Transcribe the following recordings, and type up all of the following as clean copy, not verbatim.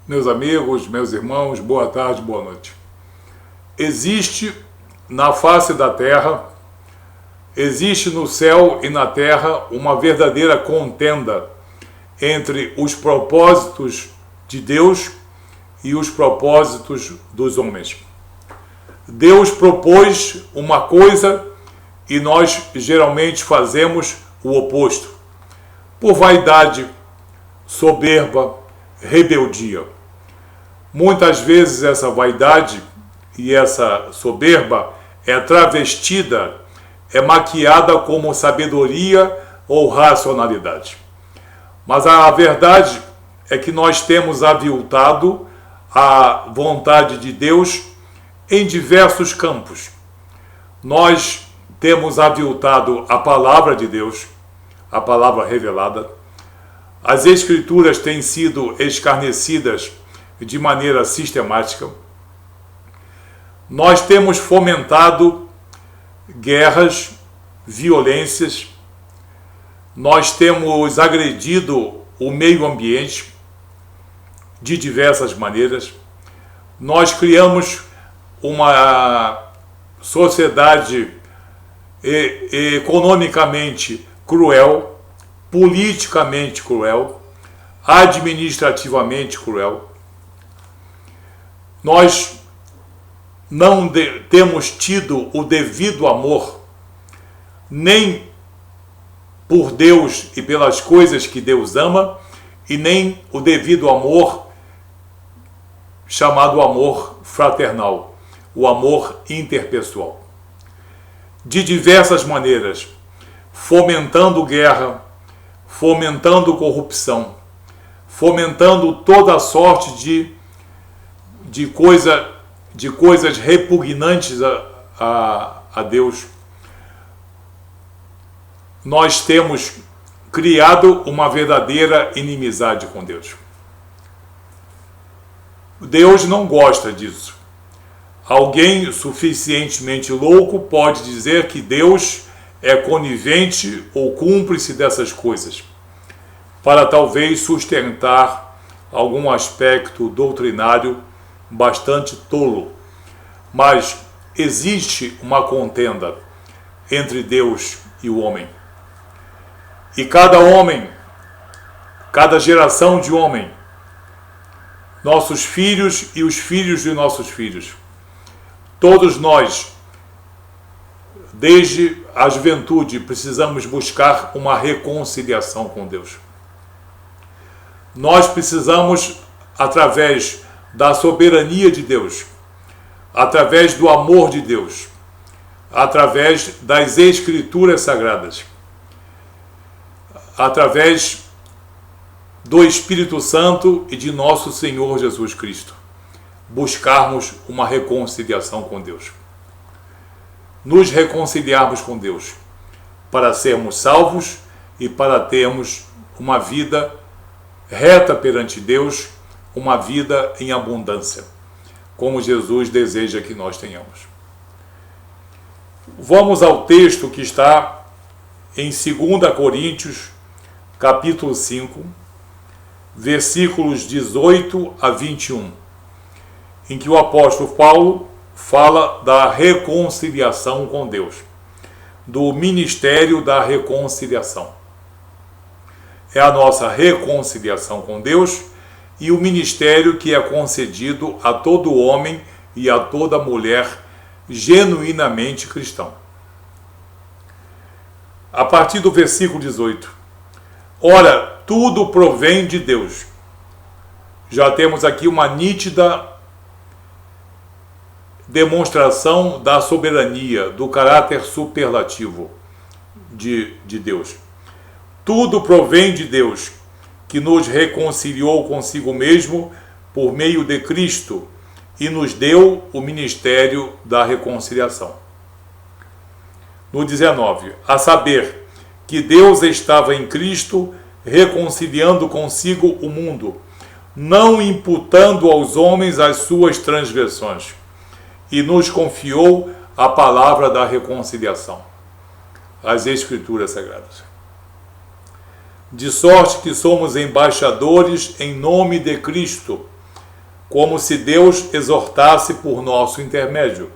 Meus amigos, meus irmãos, boa tarde, boa noite. Existe na face da terra, existe no céu e na terra uma verdadeira contenda entre os propósitos de Deus e os propósitos dos homens. Deus propôs uma coisa e nós geralmente fazemos o oposto, por vaidade, soberba, rebeldia. Muitas vezes essa vaidade e essa soberba é travestida, é maquiada como sabedoria ou racionalidade. Mas a verdade é que nós temos aviltado a vontade de Deus em diversos campos. Nós temos aviltado a palavra de Deus, a palavra revelada. As Escrituras têm sido escarnecidas de maneira sistemática. Nós temos fomentado guerras, violências, nós temos agredido o meio ambiente de diversas maneiras, nós criamos uma sociedade economicamente cruel, politicamente cruel, administrativamente cruel. Nós não temos tido o devido amor, nem por Deus e pelas coisas que Deus ama, e nem o devido amor chamado amor fraternal, o amor interpessoal. De diversas maneiras, fomentando guerra, fomentando corrupção, fomentando toda sorte de coisas repugnantes a Deus. Nós temos criado uma verdadeira inimizade com Deus. Deus não gosta disso. Alguém suficientemente louco pode dizer que Deus é conivente ou cúmplice dessas coisas, para talvez sustentar algum aspecto doutrinário bastante tolo. Mas existe uma contenda entre Deus e o homem. E cada homem, cada geração de homem, nossos filhos e os filhos de nossos filhos, todos nós, desde a juventude, precisamos buscar uma reconciliação com Deus. Nós precisamos, através da soberania de Deus, através do amor de Deus, através das Escrituras Sagradas, através do Espírito Santo e de nosso Senhor Jesus Cristo, buscarmos uma reconciliação com Deus. Nos reconciliarmos com Deus, para sermos salvos e para termos uma vida reta perante Deus, uma vida em abundância, como Jesus deseja que nós tenhamos. Vamos ao texto que está em 2 Coríntios, capítulo 5, versículos 18 a 21, em que o apóstolo Paulo fala da reconciliação com Deus, do ministério da reconciliação. É a nossa reconciliação com Deus e o ministério que é concedido a todo homem e a toda mulher genuinamente cristão. A partir do versículo 18. Ora, tudo provém de Deus. Já temos aqui uma nítida demonstração da soberania, do caráter superlativo de Deus. Tudo provém de Deus, que nos reconciliou consigo mesmo por meio de Cristo e nos deu o ministério da reconciliação. No 19, a saber, que Deus estava em Cristo reconciliando consigo o mundo, não imputando aos homens as suas transgressões, e nos confiou a palavra da reconciliação, as Escrituras Sagradas. De sorte que somos embaixadores em nome de Cristo, como se Deus exortasse por nosso intermédio.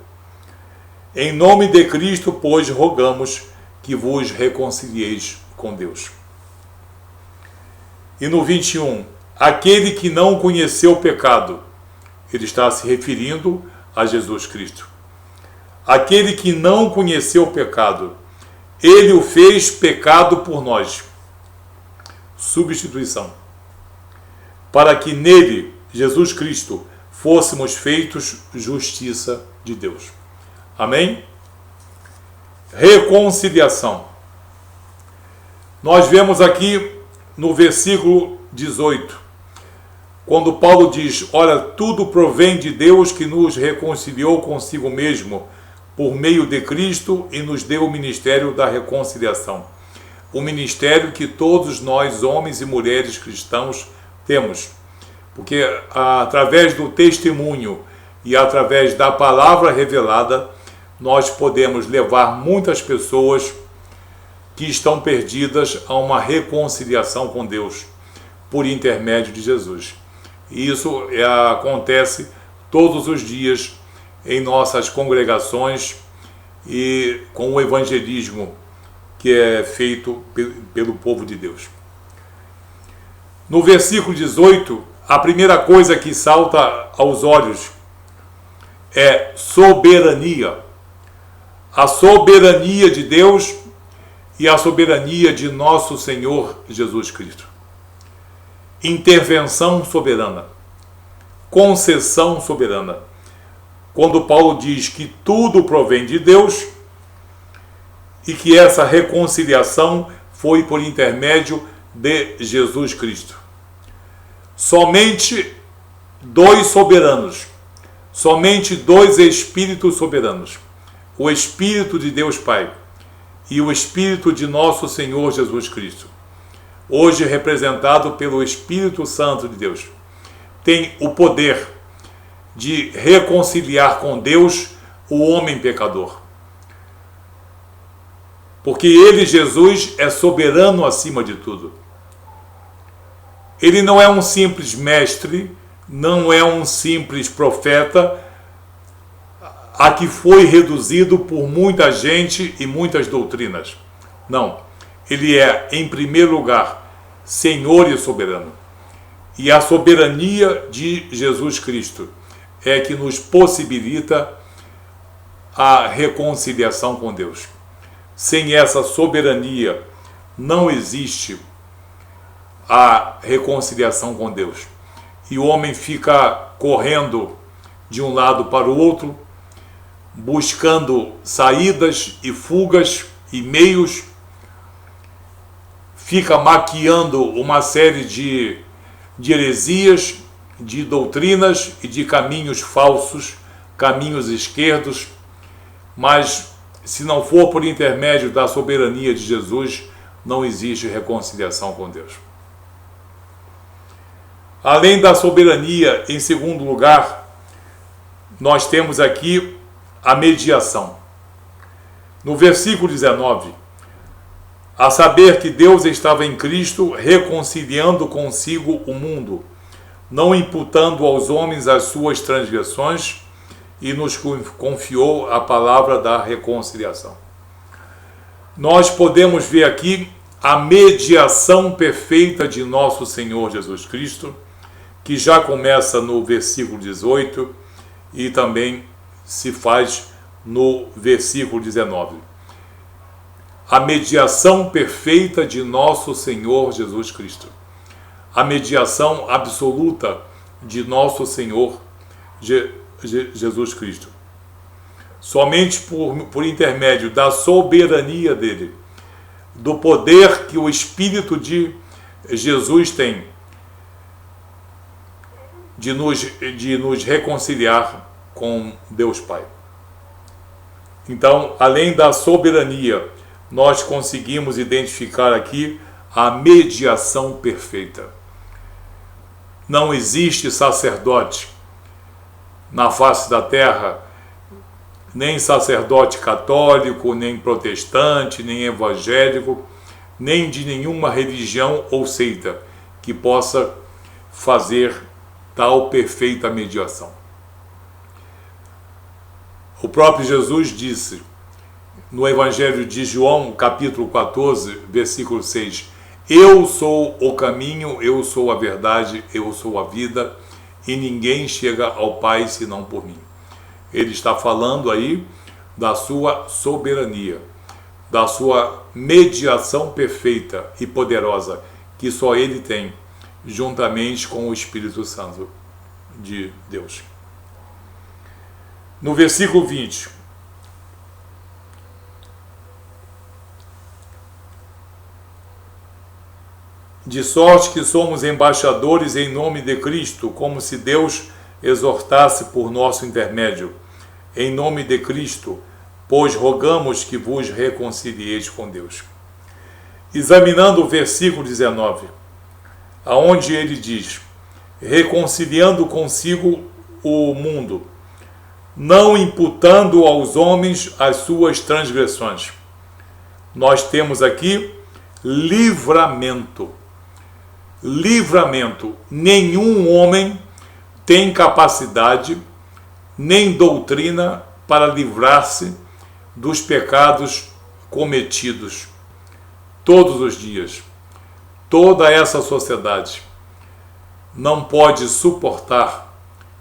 Em nome de Cristo, pois, rogamos que vos reconcilieis com Deus. E no 21, aquele que não conheceu o pecado, ele está se referindo a Jesus Cristo. Aquele que não conheceu o pecado, ele o fez pecado por nós. Substituição. Para que nele, Jesus Cristo, fôssemos feitos justiça de Deus. Amém? Reconciliação. Nós vemos aqui no versículo 18, quando Paulo diz: olha, tudo provém de Deus que nos reconciliou consigo mesmo por meio de Cristo e nos deu o ministério da reconciliação. O ministério que todos nós, homens e mulheres cristãos, temos. Porque através do testemunho e através da palavra revelada, nós podemos levar muitas pessoas que estão perdidas a uma reconciliação com Deus por intermédio de Jesus. E isso acontece todos os dias em nossas congregações e com o evangelismo que é feito pelo povo de Deus. No versículo 18, a primeira coisa que salta aos olhos é soberania. A soberania de Deus e a soberania de nosso Senhor Jesus Cristo. Intervenção soberana. Concessão soberana. Quando Paulo diz que tudo provém de Deus e que essa reconciliação foi por intermédio de Jesus Cristo. Somente dois soberanos, somente dois espíritos soberanos, o Espírito de Deus Pai e o Espírito de nosso Senhor Jesus Cristo, hoje representado pelo Espírito Santo de Deus, tem o poder de reconciliar com Deus o homem pecador. Porque ele, Jesus, é soberano acima de tudo. Ele não é um simples mestre, não é um simples profeta, a que foi reduzido por muita gente e muitas doutrinas. Não, ele é, em primeiro lugar, Senhor e soberano. E a soberania de Jesus Cristo é que nos possibilita a reconciliação com Deus. Sem essa soberania, não existe a reconciliação com Deus. E o homem fica correndo de um lado para o outro, buscando saídas e fugas e meios, fica maquiando uma série de heresias, de doutrinas e de caminhos falsos, caminhos esquerdos, mas se não for por intermédio da soberania de Jesus, não existe reconciliação com Deus. Além da soberania, em segundo lugar, nós temos aqui a mediação. No versículo 19, a saber que Deus estava em Cristo reconciliando consigo o mundo, não imputando aos homens as suas transgressões, e nos confiou a palavra da reconciliação. Nós podemos ver aqui a mediação perfeita de nosso Senhor Jesus Cristo, que já começa no versículo 18 e também se faz no versículo 19. A mediação perfeita de nosso Senhor Jesus Cristo. A mediação absoluta de nosso Senhor Jesus Cristo. Somente por intermédio da soberania dele, do poder que o Espírito de Jesus tem de nos reconciliar com Deus Pai. Então, além da soberania, nós conseguimos identificar aqui a mediação perfeita. Não existe sacerdote na face da terra, nem sacerdote católico, nem protestante, nem evangélico, nem de nenhuma religião ou seita que possa fazer tal perfeita mediação. O próprio Jesus disse no Evangelho de João, capítulo 14, versículo 6, eu sou o caminho, eu sou a verdade, eu sou a vida, e ninguém chega ao Pai senão por mim. Ele está falando aí da sua soberania, da sua mediação perfeita e poderosa, que só Ele tem, juntamente com o Espírito Santo de Deus. No versículo 20, de sorte que somos embaixadores em nome de Cristo, como se Deus exortasse por nosso intermédio. Em nome de Cristo, pois rogamos que vos reconcilieis com Deus. Examinando o versículo 19, aonde ele diz, reconciliando consigo o mundo, não imputando aos homens as suas transgressões. Nós temos aqui livramento. Livramento. Nenhum homem tem capacidade nem doutrina para livrar-se dos pecados cometidos todos os dias. Toda essa sociedade não pode suportar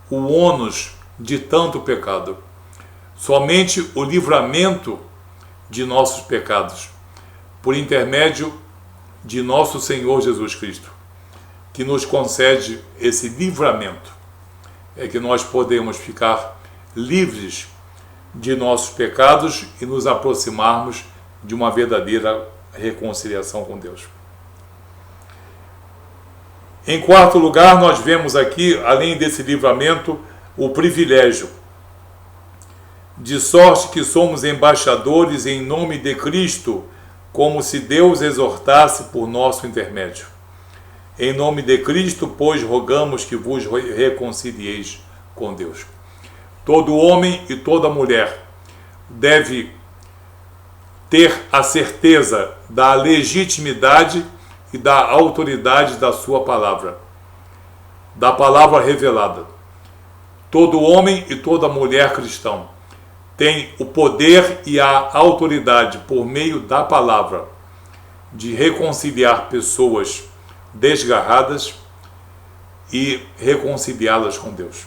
o ônus de tanto pecado. Somente o livramento de nossos pecados, por intermédio de nosso Senhor Jesus Cristo, que nos concede esse livramento, é que nós podemos ficar livres de nossos pecados e nos aproximarmos de uma verdadeira reconciliação com Deus. Em quarto lugar, nós vemos aqui, além desse livramento, o privilégio, de sorte que somos embaixadores em nome de Cristo, como se Deus exortasse por nosso intermédio. Em nome de Cristo, pois, rogamos que vos reconcilieis com Deus. Todo homem e toda mulher deve ter a certeza da legitimidade e da autoridade da sua palavra, da palavra revelada. Todo homem e toda mulher cristão tem o poder e a autoridade, por meio da palavra, de reconciliar pessoas desgarradas e reconciliá-las com Deus.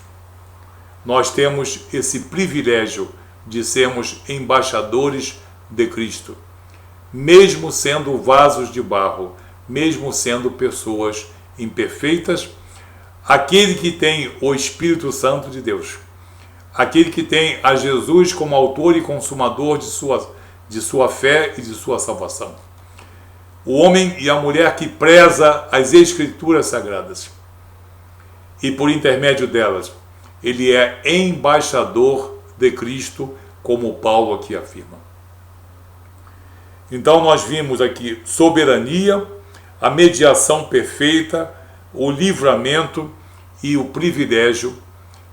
Nós temos esse privilégio de sermos embaixadores de Cristo, mesmo sendo vasos de barro, mesmo sendo pessoas imperfeitas. Aquele que tem o Espírito Santo de Deus, aquele que tem a Jesus como autor e consumador de sua fé e de sua salvação. O homem e a mulher que preza as Escrituras Sagradas. E por intermédio delas, ele é embaixador de Cristo, como Paulo aqui afirma. Então nós vimos aqui soberania, a mediação perfeita, o livramento e o privilégio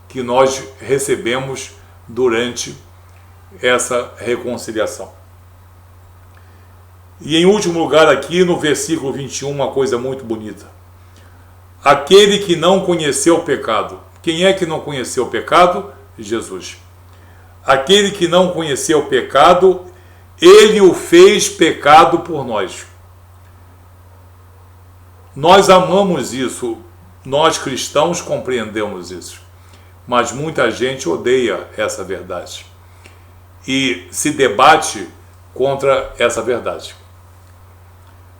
que nós recebemos durante essa reconciliação. E em último lugar aqui no versículo 21, uma coisa muito bonita. Aquele que não conheceu o pecado. Quem é que não conheceu o pecado? Jesus. Aquele que não conheceu o pecado, ele o fez pecado por nós. Nós amamos isso, nós cristãos compreendemos isso, mas muita gente odeia essa verdade e se debate contra essa verdade,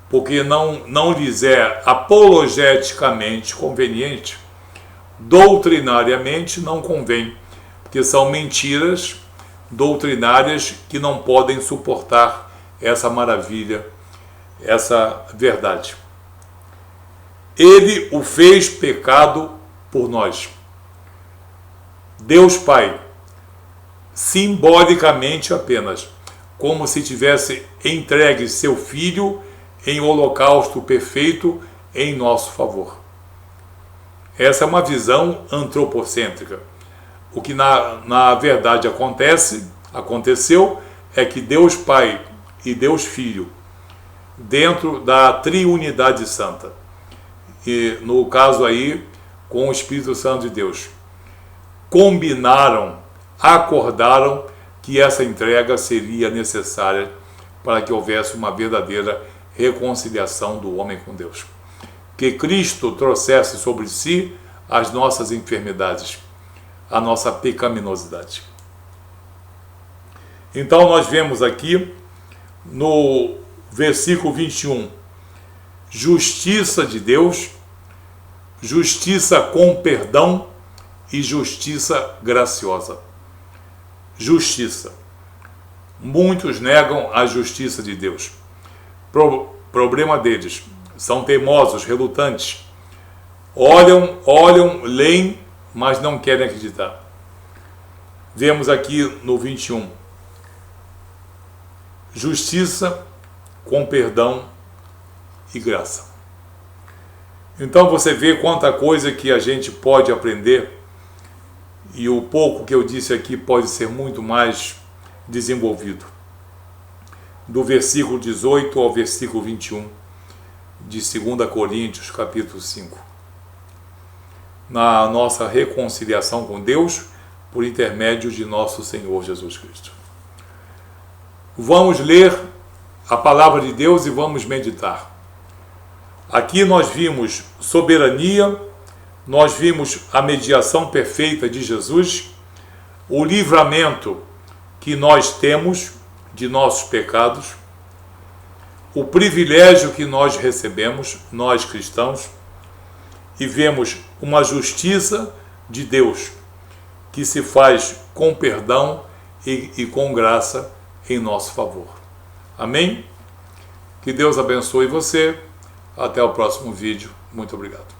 porque não lhes é apologeticamente conveniente, doutrinariamente não convém, porque são mentiras doutrinárias que não podem suportar essa maravilha, essa verdade. Ele o fez pecado por nós. Deus Pai, simbolicamente apenas, como se tivesse entregue seu Filho em holocausto perfeito em nosso favor. Essa é uma visão antropocêntrica. O que na verdade aconteceu é que Deus Pai e Deus Filho, dentro da triunidade santa, e no caso aí com o Espírito Santo de Deus, combinaram, acordaram que essa entrega seria necessária para que houvesse uma verdadeira reconciliação do homem com Deus. Que Cristo trouxesse sobre si as nossas enfermidades, a nossa pecaminosidade. Então nós vemos aqui no versículo 21, justiça de Deus, justiça com perdão e justiça graciosa. Justiça. Muitos negam a justiça de Deus. Problema deles, são teimosos, relutantes. Olham, leem, mas não querem acreditar. Vemos aqui no 21, justiça com perdão e graça. Então você vê quanta coisa que a gente pode aprender, e o pouco que eu disse aqui pode ser muito mais desenvolvido. Do versículo 18 ao versículo 21 de 2 Coríntios, capítulo 5. Na nossa reconciliação com Deus por intermédio de nosso Senhor Jesus Cristo. Vamos ler a palavra de Deus e vamos meditar. Aqui nós vimos soberania, nós vimos a mediação perfeita de Jesus, o livramento que nós temos de nossos pecados, o privilégio que nós recebemos, nós cristãos, e vemos uma justiça de Deus que se faz com perdão e com graça em nosso favor. Amém? Que Deus abençoe você. Até o próximo vídeo. Muito obrigado.